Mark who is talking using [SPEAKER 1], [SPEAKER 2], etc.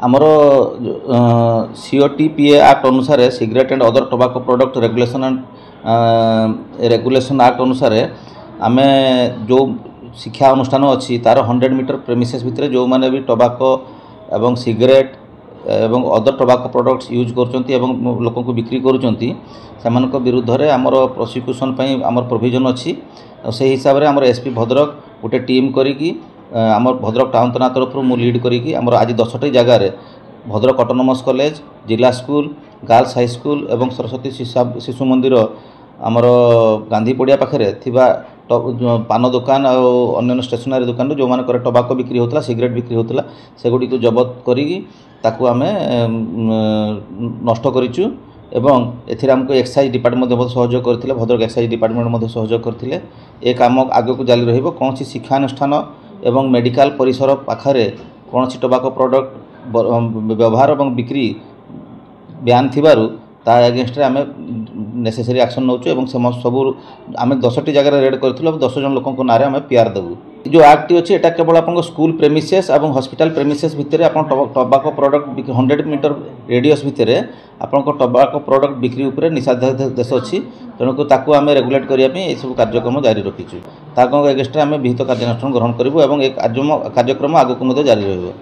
[SPEAKER 1] आमर COTPA act अनुसार cigarette and other tobacco product regulation act अनुसार आम जो शिक्षा अनुष्ठान अच्छी तार 100 मीटर प्रेमिसेस भितर जो मैंने भी टोबाको एवं सिगरेट एवं अदर टोबाको प्रोडक्ट्स यूज कर लोक को बिक्री कर विरुद्ध में आमर प्रोसिक्यूशन आमर प्रोविजन अच्छी से हिसाब से आमर SP भद्रक गोटे टीम करी आम भद्रक टाउन थाना तरफ मु लीड करी आज 10टी जगार भद्रक ऑटोनोमस कॉलेज जिला स्कूल गर्ल्स हाई स्कूल एवं सरस्वती शिशु मंदिर आमर गांधी पड़िया पाखे थिबा पान दुकान और अन्य स्टेशनरी दुकान जो मानक टोबाको बिक्री होता सिगरेट बिक्री होता से गुड़ी को जबत करी आम नष्ट करूँ एवं एमको एक्साइज डिपार्टमेंट सहयोग करते भद्रक एक्साइज डिपार्टमेंट सहयोग करते ए काम आगे को जारी रहिबो। कौन शिक्षानुष्ठान एवं मेडिकल परिसर पाखरे कौन टोबाको प्रोडक्ट व्यवहार और बिक्री ब्यान थिबारु ता अगेंस्ट आम नेसेसरी एक्शन नौ सब आम 10टी जगह रेड करूँ 10 जन लोक ना आम PR देवु। जो एक्ट अच्छी एटा केवल आप स्कूल प्रेमिसेस और हॉस्पिटल प्रेमिसेस भितर आप टोबाको प्रोडक्ट 100 मीटर रेडियस भितर आपन टोबाको प्रोडक्ट बिक्री उपर निषेधादेश अच्छी तेणुक ताकू आम रेगुलेट करने ये सब कार्यक्रम जारी रखीचु। ताक एगेंस्ट आम विहित कार्यानुष्ठान ग्रहण करूँ और एक कार्यक्रम आगक जारी रहिबो।